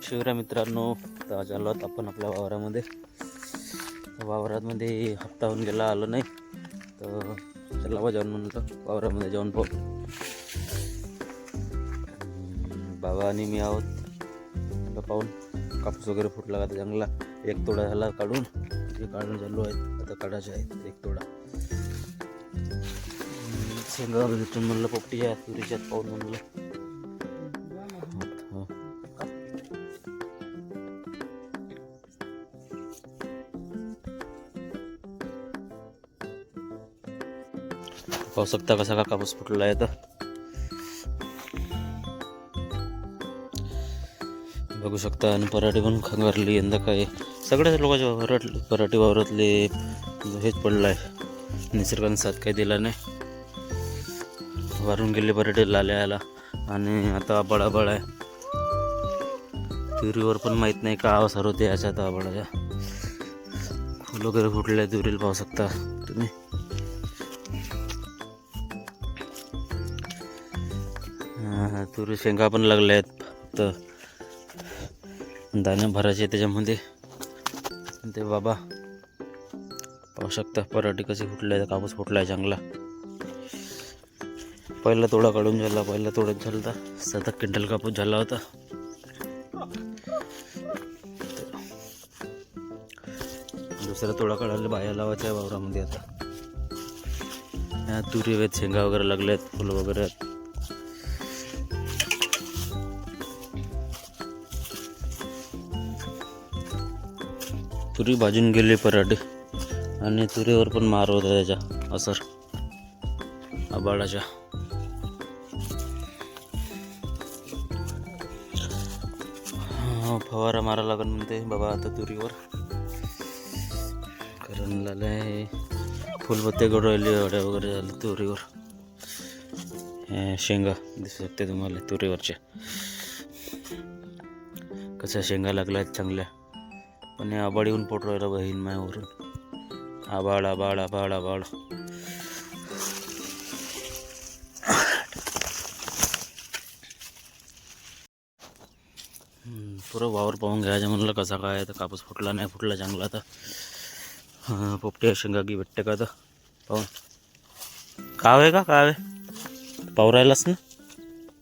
शिवराय मित्रांनो, तर आलो आहोत आपण आपल्या वावरामध्ये हप्ता होऊन गेला, आलो नाही तर चला जाऊन म्हणलं वावरामध्ये जाऊन पाहू. बाबा आणि मी आहोत. पाहून कापूस वगैरे फुटला का चांगला. एक तोडा झाला काढून, ते काढून चालू आहेत, आता काढायचे आहेत एक तोडा. शेंगा भेटून म्हणलं पोपटीच्या तुरीच्या पाहून म्हणलं. पाहू शकता कसा का कापूस फुटला आहे. तर बघू शकता. आणि पराठी पण खंगारली यंदा. काय सगळ्याच लोकांच्या पराठी वावरातले हेच पडलं आहे. निसर्गाने साथ काही दिला नाही. वारून गेले पराठी लाल्याला. आणि आता आबाळ आहे. तुरीवर पण माहीत नाही का अवसर होते याच्यात आबाळाच्या. फुल वगैरे फुटले तुरीला पाहू शकता तुम्ही. तुरी शेंगा पण लागल्या आहेत, फक्त दाणे भरायचे त्याच्यामध्ये. ते बाबा पाहू शकता पराठी कशी फुटली. कापूस फुटला आहे चांगला. पहिला तोडा काढून झाला, पहिला तोड्यात झाला होता 7 क्विंटल कापूस झाला होता. दुसरा तोडा काढायला बाया लावायच्या वावरामध्ये. आता ह्या तुरी आहेत, शेंगा वगैरे लागल्या आहेत, फुलं वगैरे आहेत. तुरी भाजून गेली पराठी. आणि तुरीवर पण मार होता त्याचा असर आबाळाच्या. फवारा मारा लागेल म्हणते बाबा आता तुरीवर. कारण झालंय फुलपत्ते गडवले वड्या वगैरे झाले तुरीवर. शेंगा दिसू शकते तुम्हाला तुरीवरच्या. कशा शेंगा लागल्या चांगल्या. पण आबाळ येऊन पोट राहिला बहीण मायावरून. आबाळ आबाळ आबाळ आबाळ. पुरं वावर पाहून घ्यायचं म्हणलं कसा काय. तर कापूस फुटला नाही फुटला चांगला. आता पोपटी शेंगा की भेटते का. तर पाहून काव आहे का काव आहे पाहू राहिलास ना.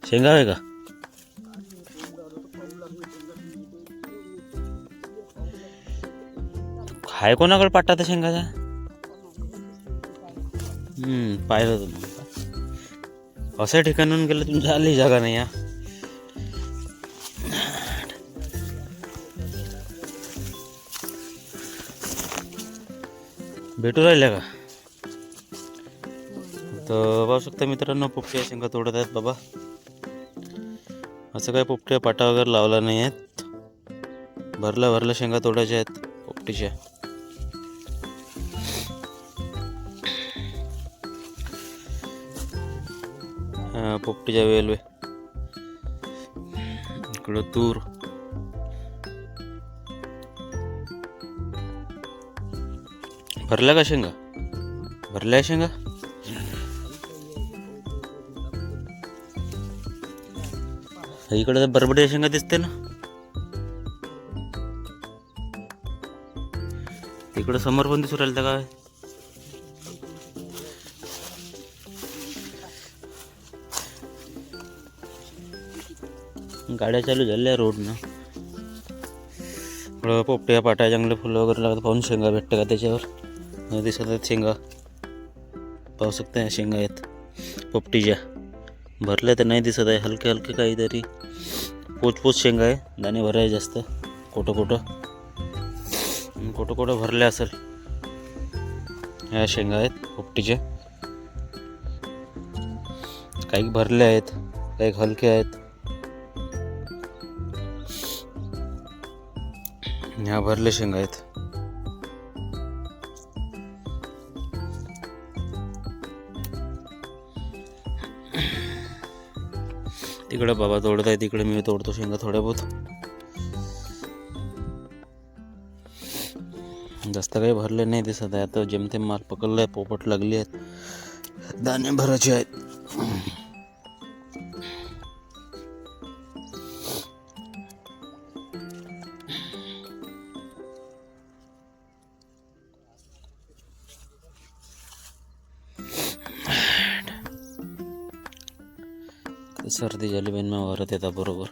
शेंगा आहे का. हाय कोणाकडे पाटा तर शेंगाचा. पाहिलं तुम्ही असं ठिकाणून गेलं तुमच्या आली जागा नाही. भेटू राहिल्या का. तर पाहू शकता मित्रांनो, पोपट्या शेंगा तोडत आहेत बाबा. असं काय पोपट्या पाटा वगैरे लावला नाही आहेत. भरल्या शेंगा तोडायच्या आहेत पोपटीच्या. पोपटीच्या वेलवे इकडं तूर. भरल्या का शेंगा. भरल्या शेंगा. इकडे बरबड्या शेंगा दिसते ना. इकडं समोर पण दिसू राहिलं काय. गाड्या चालू झाल्या रोडनं. पोपट्या पाट्या चांगले फुलं वगैरे लागतात. पाहून शेंगा भेटते का त्याच्यावर दिसत आहेत शेंगा. पाहू शकता शेंगा आहेत पोपटीच्या. भरल्या तर नाही दिसत आहे. हलके हलके काहीतरी पोच शेंगा आहे. दाणे भराय जास्त. कुठं भरल्या असेल. ह्या शेंगा आहेत पोपटीच्या. काही भरल्या आहेत, काही हलके आहेत. ह्या भरल्या शेंगा आहेत. तिकडे बाबा तोडत आहे, तिकडे मी तोडतो शेंगा थोड्या बहुत. जास्त काही भरले नाही दिसत आहे. आता जेमतेम माल पकडलाय. पोपट लागली आहेत. दाणे भरायचे आहेत. सर्दी झाली बेन मग वरत येतात बरोबर.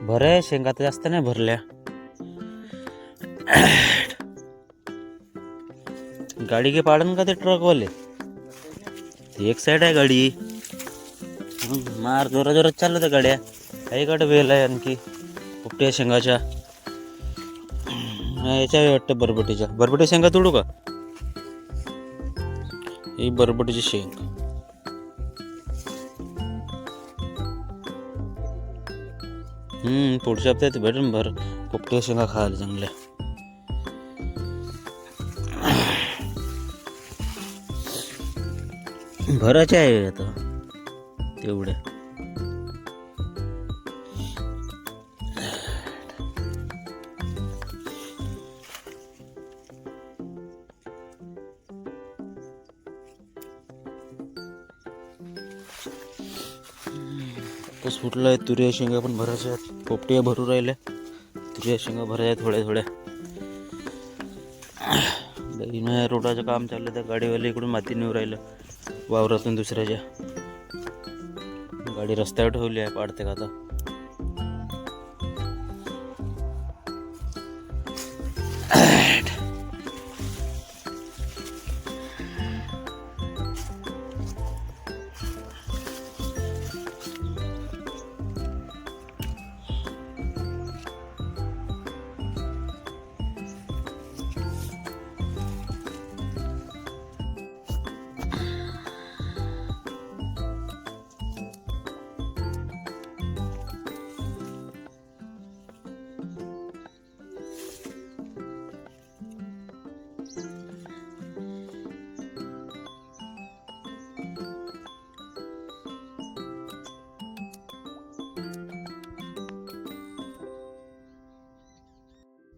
भरे शेंगा तर जास्त नाही भरल्या. गाडी के पाडन का ते ट्रकवाले, एक साईड आहे गाडी. मार जोरा जोरात चाललं त्या गाड्या. काही गाड्या वेल आहे आणखी पोपट्या शेंगाच्या. याच्या वाटतं बरबटीच्या शेंगा तोडू का. ही बरबटीची शेंग. पुढच्या हप्त्यात भेटेन भर पोपट्या शेंगा खायला चांगल्या. भराचे आहे आता तेवढ्या. तो सुटलाय. तुऱ्या शेंगा पण भरायच्या आहेत. पोपट्या भरू राहिल्या. तुऱ्या शेंगा भरायच्या थोड्या थोड्या. रोडाचं काम चाललं त्या गाडीवाले इकडून माती नेऊ राहिलं वावरातून दुसऱ्याच्या. गाडी रस्त्यावर ठेवली आहे. पाडते का आता.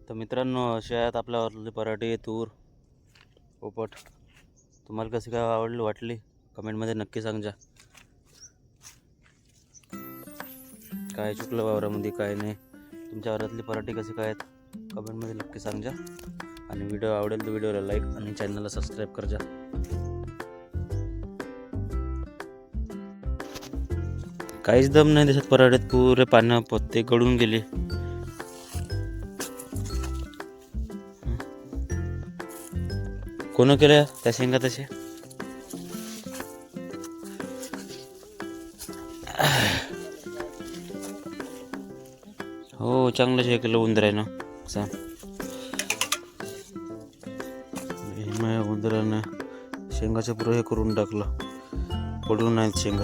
तर मित्रांनो, असे आहेत आपल्यावरले पराठे, तूर, पोपट. तुम्हाला कशी काय वाटली कमेंटमध्ये नक्की सांगा. काय चुकलं वावरामध्ये काय नाही. तुमच्या वावरातली पराठे कशी काय आहेत कमेंटमध्ये नक्की सांगा. आणि व्हिडिओ आवडेल तर व्हिडिओला लाईक आणि चॅनलला सबस्क्राईब करा. काहीच दम नाही दिसत पराठ्यात. पुरे पानं पत्ते गळून गेले. कोण केल्या त्या शेंगा तशा. हो चांगलं शेकलं उंदरानं. उंदरानं शेंगाचं पुरं हे करून टाकलं. पडून नाहीत शेंगा.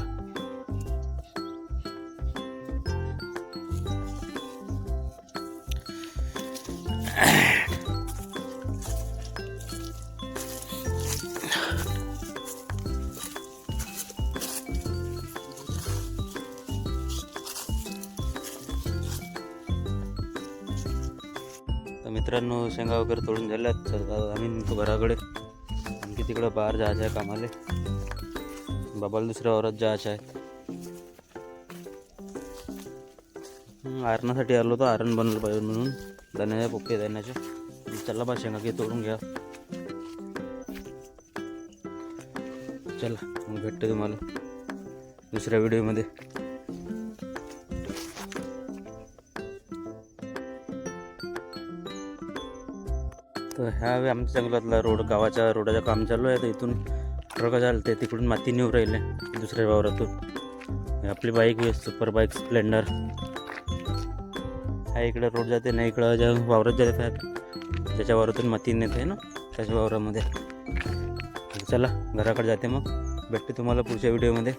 तर मित्रांनो, शेंगा वगैरे तोडून झाल्यात. तर आम्ही निघतो घराकडे. आणखी तिकडं बाहेर जायचं आहे कामाले. बाबाला दुसऱ्या वावरात जायचं आहे. आरणासाठी आलो होतो. आरण बनलं पाहिजे म्हणून दाण्याच्या पोपटे दाण्याचे. चला बा शेंगा की तोडून घ्या. चला मग भेटतो तुम्हाला दुसऱ्या व्हिडिओमध्ये. तर ह्या आमच्या जंगलातला रोड, गावाच्या रोडाचं काम चालू आहे. तर इथून ट्रक चालते. तिकडून माती नेऊ राहिले दुसऱ्या वावरातून. आपली बाईक सुपर बाईक स्प्लेंडर हा इकडे रोड जाते ना. इकडं ज्या वावरात जात आहेत त्याच्या वावरातून माती नेत आहे ना त्याच्या वावरामध्ये. चला घराकडे जाते. मग भेटते तुम्हाला पुढच्या व्हिडिओमध्ये.